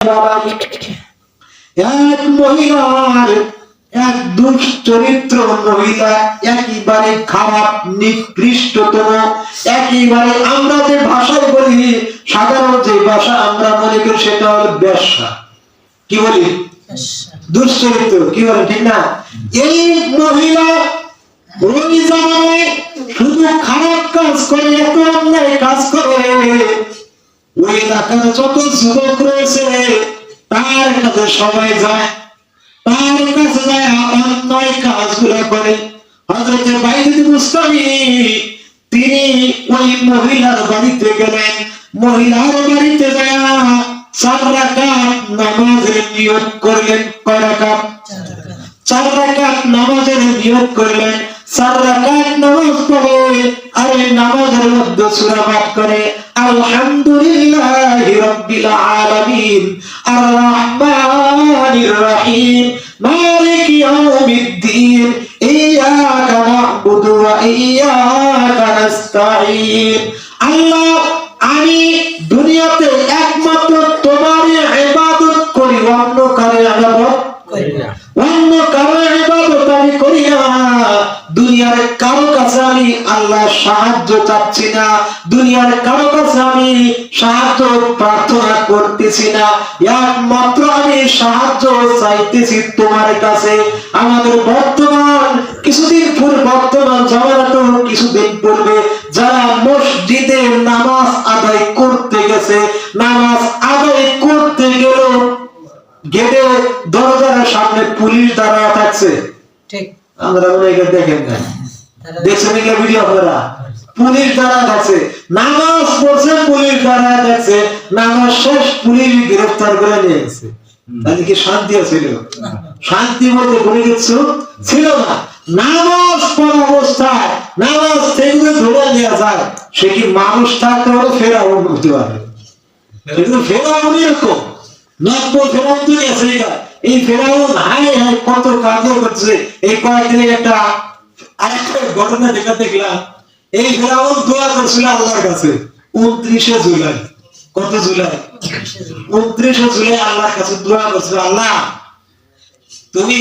এক মহিলার এক দুশ্চরিত্র মহিলা, একেবারে খারাপ নিকৃষ্টতম, একেবারে আমরা যে ভাষায় বলি, সাধারণ যে ভাষা আমরা মনে করি সেটা হলো বেশ্যা। কি বলি? দুশ্চরিত্র। কি বলে? ঠিক না? এই মহিলা ওই জামানায় শুধু খারাপ কাজ করে, এত অন্যায় কাজ করে, ওই এলাকার যত যুবক রয়েছে তার কাছে সবাই যায়, তার কাছে যায় অন্যায় কাজগুলো করে। হযরত বাইজিদ বুস্তামি তিনি ওই মহিলার বাড়িতে গেলেন। মহিলার বাড়িতে যায় 4 রাকাত নামাজের নিয়ত করলেন। কয় রাকাত? 4 রাকাত নামাজের নিয়ত করলেন। 4 রাকাত নামাজ পড়ে আর এই নামাজের মধ্যে সূরা পাঠ করে আলহামদুলিল্লাহি রাব্বিল আলামিন আর রহমানির রহিম মালিকি ইয়াউমিদ্দিন ইয়্যাকা না'বুদু ওয়া ইয়্যাকা নাস্তাঈন। আল্লাহ, আমি দুনিয়াতে একমাত্র তোমারই ইবাদত করি, অন্য কারো ইবাদত করি না, অন্য কারো ইবাদত আমি করি না। দুনিয়ার কারো কাছে আমি আল্লাহ সাহায্য চাচ্ছি না, দুনিয়ার কারো কাছে আমি সাহায্য প্রার্থনা করতেছি না, একমাত্র আমি সাহায্য চাইতেছি তোমার কাছে। আমাদের বর্তমান কিছুদিন পূর্বে, বর্তমান জামানাতেও কিছুদিন পূর্বে যারা মসজিদে নামাজ আদায় করতে গেছে, নামাজ আদায় করতে গেল গেটে দরজার সামনে পুলিশ দাঁড়ায় থাকছে। ঠিক, আমরা মনে হয় দেখেন না, দেখছেন কি ভিডিও? আপনারা পুলিশ দাঁড়ায় থাকছে, নামাজ পড়ছে, পুলিশ দাঁড়ায় থাকছে, নামাজ শেষ, পুলিশ গ্রেফতার করে নিয়ে গেছে। তাহলে কি শান্তি ছিল? শান্তি বলতে কোনো কিছু ছিল না। নামাজ পড়া অবস্থায় নামাজ থেকে ধরে দেওয়া যায়, সে কি মানুষ থাকতে পারে? ফেরাউন হতে পারে, কিন্তু ফেরাউন এরকম নব্বই ফেরাউন তো গেছে। এই ফেরাউন হায় হায় কত কাজ করছে। এই কয়েকদিনে একটা আরেকটা ঘটনা দেখলাম। এই ফেরাউন দোয়া করছিল আল্লাহর কাছে 29শে জুলাই। কত জুলাই? 29শে জুলাই আল্লাহর কাছে দোয়া করছিল, আল্লাহ তুমি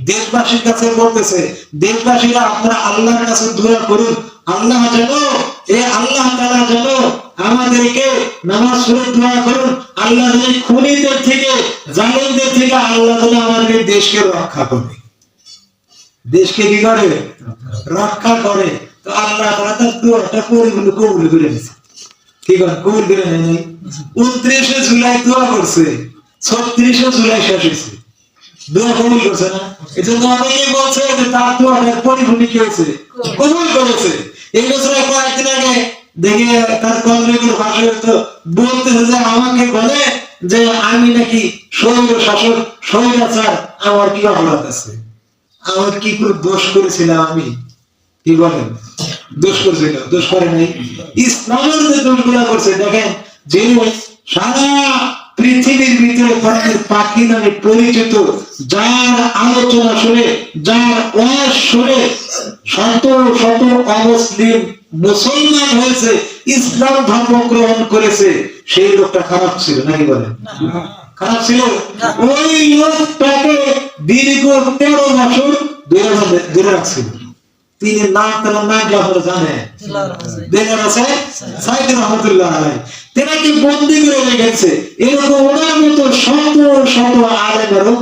দেশবাসীর কাছে বলতেছে, দেশবাসীরা আপনারা আল্লাহর কাছে দোয়া করুন, আল্লাহ যেন আল্লাহ তাআলা যেন আমাদেরকে নামাজ পড়ে দোয়া করুন, আল্লাহ যেন খুনিদের থেকে, জালিমদের থেকে আল্লাহ যেন আমাদের দেশকে রক্ষা করে। দেশকে কি করে? রক্ষা করে। তো আল্লাহ তাআলা তার দোয়াটা কবুল করে নিয়েছে। কি করে? কবুল করে নেয়। 29শে জুলাই দোয়া করছে, 36শে জুলাই শেষ হয়েছে। দোয়া কবুল করছে না? এজন্য অনেকেই বলছে যে তার দোয়াটা পরিপূর্ণ কি হয়েছে? কবুল করেছে। এই বছর কয়েকদিন আগে দেখে তার কর্মীগুলো ভাষা বলতেছে যে আমাকে বলে যে আমি নাকি স্বৈর শাসক, স্বৈরাচার, আমার কি অপরাধ আছে? আমার কি কোনো দোষ করেছিলাম আমি? কি বলেন? দোষ করেছিল? দোষ করে নাই। ইসলামের যে দোষগুলা করছে দেখেন, যে সারা পৃথিবীর ভিতরে পাখি নামে পরিচিত, যার আলোচনা শুনে, যার ওয়াজ শুনে শত শত অমুসলিম মুসলমান হয়েছে, ইসলাম ধর্ম গ্রহণ করেছে, সেই লোকটা খারাপ ছিল নাকি? বলেন খারাপ ছিল? ওই লোকটাকে দীর্ঘ 13 বছর দূরে রাখছিল। তিনি নাম, তার নাম আপনারা জানেন, দেলার আছে সাইদ রহমাতুল্লাহ আলাইহি। তেনাকে বন্দী করে রেখেছে। এরকম ওনার মতো শত শত আলেমেরও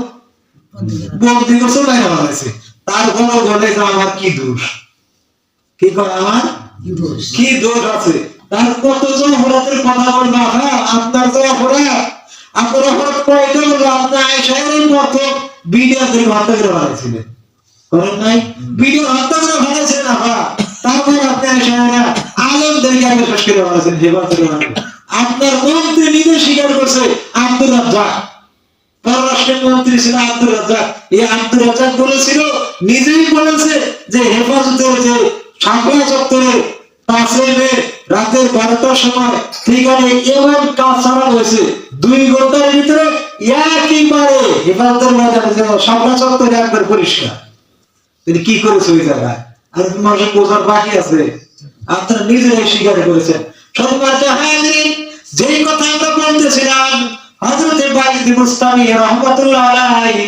বন্দী করে রাখা হয়েছে। তারপরও বলে যে আমার কি দোষ? কি করে? আমার কি দোষ আছে? তার কতজন অপরাধের কথা বলবো? আপনার তো অপরাধ, আপনার অপরাধ কয়টা হলো? আপনার আয়েশার মতো বিডিয়াদের হত্যা করে বানাইছিলেন, করেন নাই? ভিডিও হত্যা করে বানাইছিলেন আপনারা। তারপর আপনি আয়েশারা আলেমদেরকে আগে শেষ করে বানাইছেন, হেফাজত করে বানাইছেন। আপনার মন্ত্রী নিজে স্বীকার করছে, আব্দুর রাজ্জাক পররাষ্ট্র মন্ত্রী ছিল আব্দুর রাজ্জাক। এই আব্দুর রাজ্জাক বলেছিল, নিজেই বলেছে যে হেফাজতের যে শাপলা চত্বরে 5 মে রাতের 12টার সময় ঠিকানে এমন কাজ চালানো হয়েছে, 2 ঘন্টার ভিতরে একেবারে হেফাজতের ময়দানে শাপলা চত্বরে একবার পরিষ্কার। তিনি কি করেছে ওই জায়গায়? আর মানুষের বোঝার বাকি আছে? আপনারা নিজেরাই স্বীকার করেছেন। সম্মানিত হাজিরিন, যেই কথা আমরা বলতেছিলাম, হযরত বাইজিদ বুস্তামি রাহমাতুল্লাহ আলাইহি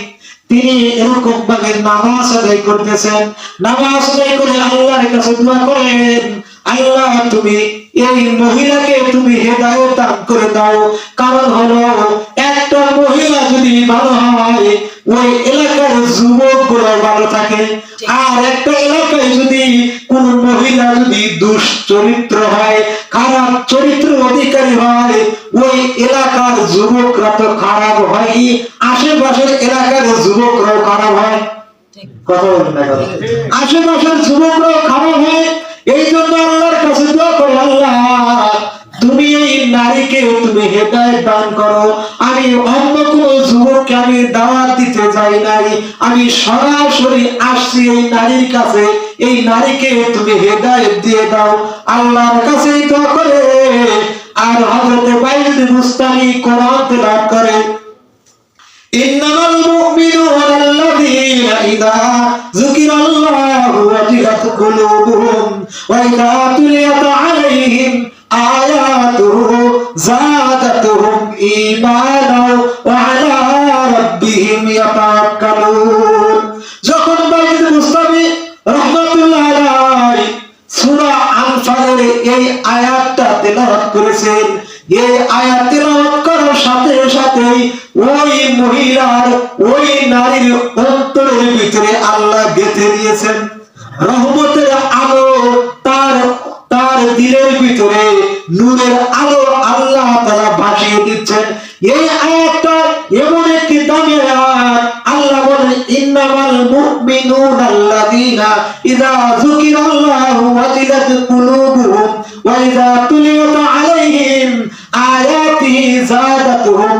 তিনি এরকম ভাবে নামাজ আদায় করতেছেন, নামাজ আদায় করে আল্লাহর কাছে দোয়া করেন, আল্লাহ তুমি এই মহিলাকে তুমি হেদায়েত দান করে দাও। কারণ হলো একটা মহিলা যদি ভালো হয় ওই এলাকার যুবকগুলো ভালো থাকে, আর একটা এলাকায় যদি কোন মহিলা যদি দুশ্চরিত্র হয়, খারাপ চরিত্র অধিকারী হয়, ওই এলাকার যুবকরা তো খারাপ হয়, আশেপাশের এলাকার যুবকরাও খারাপ হয়। কথা বলেন না, আশেপাশের যুবকরাও খারাপ হয়। এই জন্য আল্লাহর কাছে দোয়া করি, আল্লাহ তুমি এই নারীকে তুমি হেদায়েত দান করো। আমি অন্য কোন যুবককে আমি দাওয়াত দিতে যাই নাই, আমি সরাসরি আসছি এই নারীর কাছে, এই নারীকে তুমি হেদায়েত দিয়ে দাও। আল্লাহর কাছে দোয়া করে আর হযরত বাইজিদ বুস্তামি কোরআন তেলাওয়াত করে, ইন্নামাল মুমিনুনা আল্লাযীনা ইযা যুকিরাল্লাহু ওয়াজিলাত কুলুবুহুম ওয়া ইযা তুলিয়াত আলাইহিম আয়াতুহু যাদাতুহুম ঈমানাও ওয়া আলা রাব্বিহিম ইয়াতাওয়াক্কালুন। যখন বাইজিদ বুস্তামি রাহমাতুল্লাহ আলাইহি সূরা আনফালের এই আয়াতটা তেলাওয়াত করেছেন, এই আয়াত তেলাওয়াত করার সাথে সাথে ওই মহিলার ওই নারীর অন্তরের ভিতরে আল্লাহ গেঁথে দিয়েছেন রহমতের আলো, তার দিলের ভিতরে নূরের আলো আল্লাহ তাআলা ভাসিয়ে দিচ্ছেন। এই আয়াতটা এমন একটি দামি আয়াত, আল্লাহ বলেন ইন্নামাল মুমিনুনা আল্লাযীনা ইযা যুকিরাল্লাহু ওয়াজিলাত কুলুবুহুম ওয়া ইযা তুলিয়াত আলাইহিম আয়াতিহি যাদাতুহুম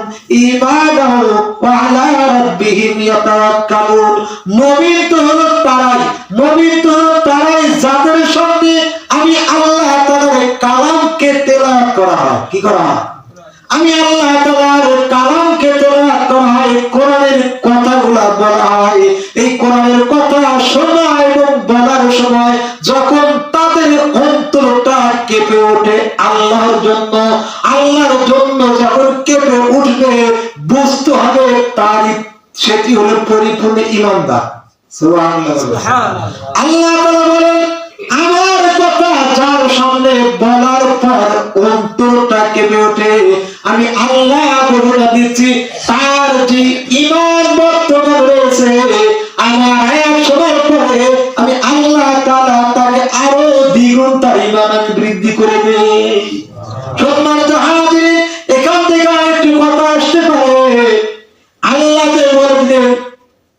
ঈমানাও ওয়া আলা রাব্বিহিম ইয়াতাওয়াক্কালুন। মুমিন তো হলো তারাই, মুমিন তো হলো তারাই যাদের সামনে আমি আল্লাহ তাআলার কালামকে তেলাওয়াত করা হয়। কি করা হয়? আমি আল্লাহ তাআলার কালামকে তেলাওয়াত করা হয়, কোরআনের কথাগুলো বলা হয়। এই কোরআনের কথা শোনা এবং বলার সময় যখন তাদের অন্তরটা কেঁপে ওঠে আল্লাহর জন্য, আল্লাহর জন্য যখন কেঁপে উঠবে বুঝতে হবে তারই সেটি হলো পরিপূর্ণ ঈমানদার। সুবহানাল্লাহ। আল্লাহ তাআলা বলেন আমার কথা যার সামনে বলার পর অন্তরটা কেঁপে ওঠে, আমি আল্লাহ ঘোষণা দিচ্ছি তার যে ঈমান বর্তমান রয়েছে আমার আয়াত শোনার পরে আমি আল্লাহ তাআলা তাকে আরো দ্বিগুণ তার ঈমান আমি বৃদ্ধি করে দেই। সম্মানিত হাজির, এখান থেকে আরেকটি কথা আসতে পারে, আল্লাহ যে বলেন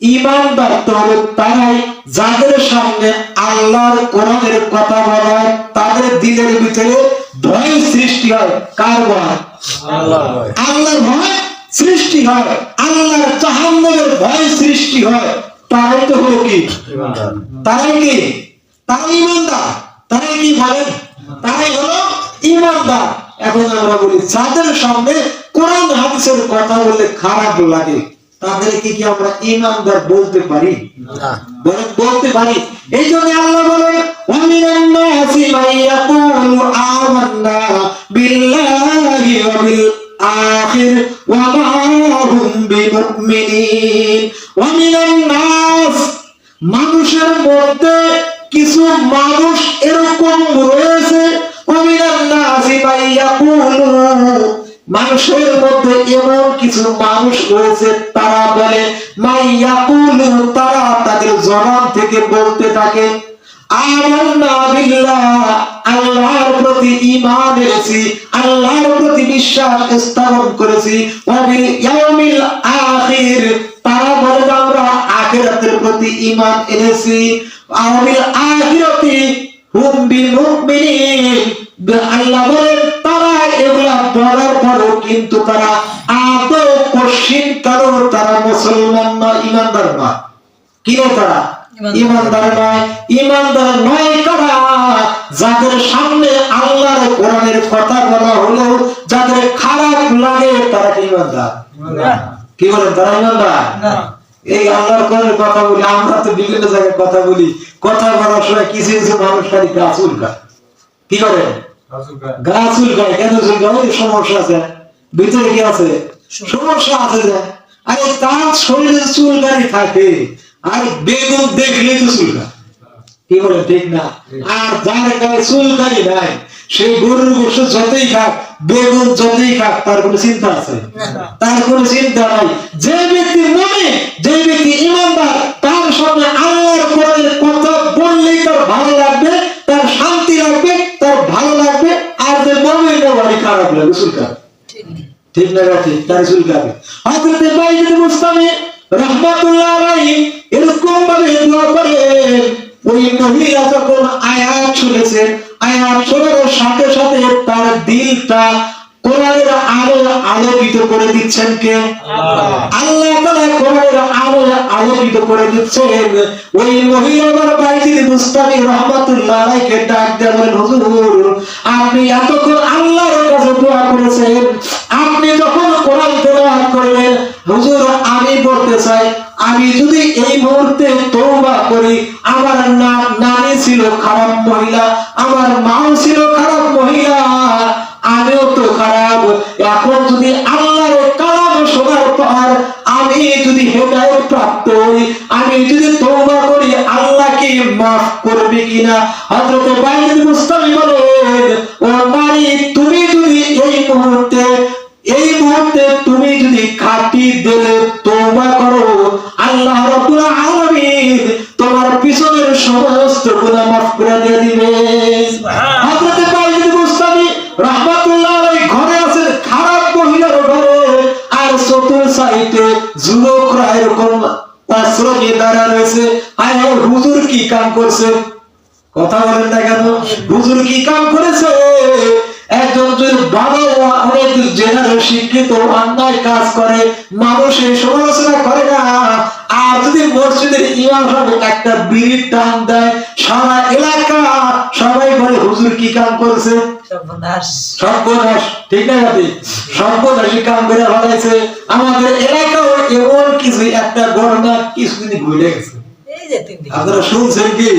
ঈমানদার তো হলো তারাই যাদের সামনে আল্লাহর কোরআনের কথা বলা হয় তাদের দিলের ভিতরে ভয় সৃষ্টি হয়। কার ভয়? আল্লাহর ভয় সৃষ্টি হয়, আল্লাহর জাহান্নামের ভয় সৃষ্টি হয়। তারাই তো হলো কি? তারাই কি? তারাই ঈমানদার। তারাই কি বলেন? তারাই হলো ঈমানদার। এখন আমরা বলি যাদের সামনে কোরআন হাদিসের কথা বললে খারাপ লাগে তাদেরকে কি আমরা ঈমানদার বলতে পারি? না, বলেন বলতে পারি। এই জন্য আল্লাহ বলেন ওয়ামিনান নাসি মাইয়াকুলু আমান্না বিল্লাহি ওয়া বিল আখির ওয়া মা হুম বিমুমিনিন। ওয়ামিনান নাস, মানুষের মধ্যে কিছু মানুষ এরকম রয়েছে, ওয়ামিনান নাসি মাইয়াকুলু, মানুষের মধ্যে এমন কিছু মানুষ রয়েছে তারা বলে মাইয়াকুলু, তারা তাদের জবান থেকে বলতে থাকে আমান্না বিল্লাহ, আল্লাহর প্রতি ঈমান এনেছি, আল্লাহর প্রতি বিশ্বাস স্থাপন করেছি, ওয়া বিল ইয়াউমিল আখির, তারা বলে আমরা আখিরাতের প্রতি ঈমান এনেছি, ওয়া বিল আখিরাতি হুম বিমুমিনিন, আল্লাহ বলেন তারা এগুলা বলার পরও কিন্তু তারা আদৌ কোশ্চিন কারো তারা মুসলমান নয়, ঈমানদার নয়। কি নয় তারা? ঈমানদার নয়। ঈমানদার নয় কারা? যাদের সামনে আল্লাহর কোরআনের কথা বলা হলো যাদের খারাপ লাগে তারা কি ঈমানদার? কি বলেন তারা ঈমানদার? এই আল্লাহর কোরআনের কথা বলি, আমরা তো বিভিন্ন জায়গায় কথা বলি, কথা বলার সময় কিছু কিছু মানুষ খালি গা চুলকায়। কি করে? গা চুলকায়। কেন চুলকায়? সমস্যা আছে ভিতরে, কি আছে? সমস্যা আছে যায়। আরে তার শরীরে চুলকানি থাকে, আর বেগুন দেখলে তো চুলকা, কি বলে ঠিক না? আর যার গায়ে চুলকানি নাই, সে গরুর গোশত যতই খাক, বেগুন যতই খাক, তার কোনো চিন্তা আছে? তার কোনো চিন্তা নাই। যে ব্যক্তি মনে, যে ব্যক্তি ইমানদার, তার সামনে আল্লাহর কোরআনের কথা বললেই তার ভালো লাগবে, তার শান্তি লাগবে, তার ভালো লাগবে। আর যে মুমিন না, ভারী খারাপ লাগবে, চুলকাবে, ঠিক না? ঠিক, তার চুলকাবে। হযরত বাইজিদ বুস্তামি রাহমাতুল্লাহ আলাইহি এরকম ভাবে দোয়া করে। ওই মহিলা যখন আয়াত শুনেছেন, আয়াত শোনার সাথে সাথে তার দিলটা কোরআনের আলো আলোকিত করে দিচ্ছেন কে? আল্লাহ তাআলা কোরআনের আলো আলোকিত করে দিচ্ছেন। ওই মহিলা আমার বাইজিদ বুস্তামি রাহমাতুল্লাহ আলাইহি ডাক দিয়ে বলেন, হুজুর, আপনি এতক্ষণ আল্লাহর কাছে দোয়া করেছেন, আপনি যখন কোরআন তেলাওয়াত করলেন, হুজুর আমি বলতে চাই, আমি যদি এই মুহূর্তে তওবা করি, আমার নানি ছিল খারাপ মহিলা, আমার মাও ছিল খারাপ মহিলা, আমিও তো খারাপ। এখন যদি আল্লাহর কালাম শোনার পর আমি যদি হেদায়েত প্রাপ্ত হই, আমি যদি তওবা করি, আল্লাহ কি মাফ করবে কিনা? হযরত বাইজিদ বুস্তামি বলেন, ও নারী, তুমি যদি এই মুহূর্তে তুমি যদি খাঁটি দিলে তওবা করো, আল্লাহ রাব্বুল আলামিন তোমার পিছনের সমস্ত গুনাহ মাফ করে দিয়ে দিবে। হযরত বাইজিদ বুস্তামি রাহমাতুল্লাহ আলাইহি ঘরে আছেন, খারাপ মহিলার ঘরে, আর চতুর সাইডে যুবকরা এরকম অস্ত্র নিয়ে দাঁড়া রয়েছে। আয় হুজুর কি কাম করছে? কথা বলেন না কেন? হুজুর কি কাম করেছে? একজন যদি বাবা অনেক জেনারেল শিক্ষিত অন্যায় কাজ করে, মানুষের সমালোচনা করে না, আর যদি মসজিদের ইমাম সাহেব একটা বিড়ির টান দেয়, সারা এলাকা সবাই বলে হুজুর কি কাম করেছে? সর্বনাশ, ঠিক না? সর্বনাশী কাম করে ফেলাইছে। আমাদের এলাকাও এমন কিছু একটা ঘটনা কিছুদিন ঘটে গেছে, আপনারা শুনছেন কি?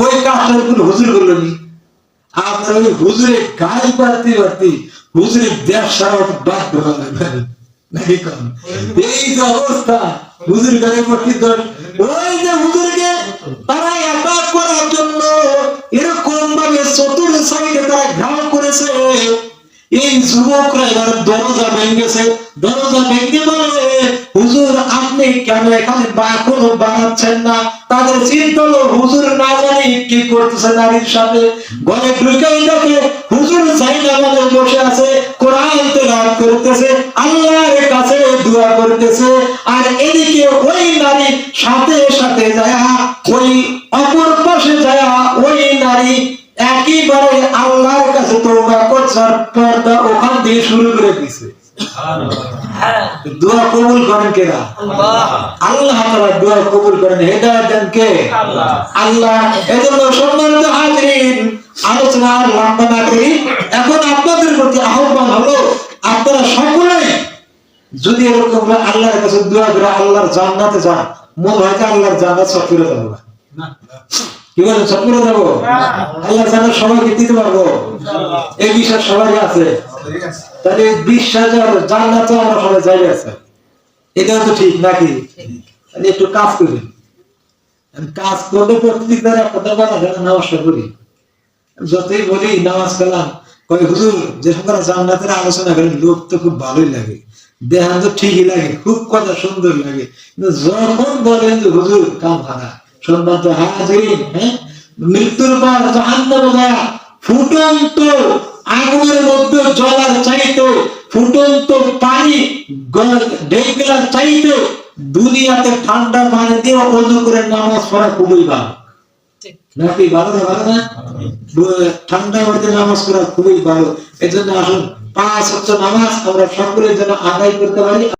ওই কাজটা কোন হুজুর করলো নি, আপনার ওই হুজুরে গায়ে বাড়তে বাড়তে হুজুরে দেশ সারা বাধ্য হলেন নাকি? কম এই যে অবস্থা, হুজুর গায়ে বাড়তে দোষ, ওই যে হুজুরকে তারা অ্যাটাক করার জন্য এরকম ভাবে চতুর সাইডে তারা ঘাও করেছে। এই যুবকরা এবার দরজা ভেঙেছে, দরজা ভেঙে বলে, হুজুর আপনি কেন এখানে এখনো বাড়াচ্ছেন না? তাদের চিন্তা হলো হুজুর না জানি কি করতেছে নারীর সাথে। ঘরে ঢুকেই দেখে হুজুর জায়নামাজে বসে আছে, কোরআন তেলাওয়াত করতেছে, আল্লাহর কাছে দোয়া করতেছে। আর এদিকে ওই নারী সাথে সাথে যায়, ওই অপর পাশে যায় ওই নারী একেবারে আল্লাহর কাছে তওবা করার পর্দা ওখান দিয়ে শুরু করে দিয়েছে। দোয়া কবুল করেন কে? আল্লাহ তাআলা দোয়া কবুল করেন, হেদায়েত দেন কে? আল্লাহ। এজন্য সম্মানিত হাজিরিন, আলোচনা আর লম্বা না করি, এখন আপনাদের প্রতি আহ্বান হলো, আপনারা সকলেই যদি এরকম আল্লাহর কাছে দোয়া করে আল্লাহর জান্নাতে যান, মনে হয় যে আল্লাহর জান্নাত সব করে দেবো না, কি বলেন? সব করে দেবো? আল্লাহর জান্নাত সবাইকে দিতে পারবো? এই বিশ্বাস সবাই আছে? তাহলে বিশ্বাস আর জান্নাত আমরা সবাই যাই আছে, এটা তো ঠিক নাকি? তাহলে একটু কাজ করি, কাজ করলে প্রতিদিন নামাজটা করি, যতই বলি নামাজ কালাম, কয় হুজুর যে সকালে জান্নাতের আলোচনা করেন, লোক তো খুব ভালোই লাগে, দেখান তো ঠিকই লাগে, খুব কথা সুন্দর লাগে, কিন্তু যখন বলেন যে হুজুর কাম হারা, সম্মানিত হাজিরিন, মৃত্যুর পর জাহান্নামে যায় ফুটন্ত আগুনের মধ্যে জ্বলার চাইতে, ফুটন্ত পানি ঢেকলার চাইতে দুনিয়াতে ঠান্ডা পানি দিয়ে ওযু করে নামাজ পড়া খুবই ভালো নাকি? ভালো না? ভালো না? ঠান্ডা পানিতে নামাজ পড়া খুবই ভালো। এজন্য আসুন 5 ওয়াক্ত নামাজ আমরা সকলের জন্য আদায় করতে পারি।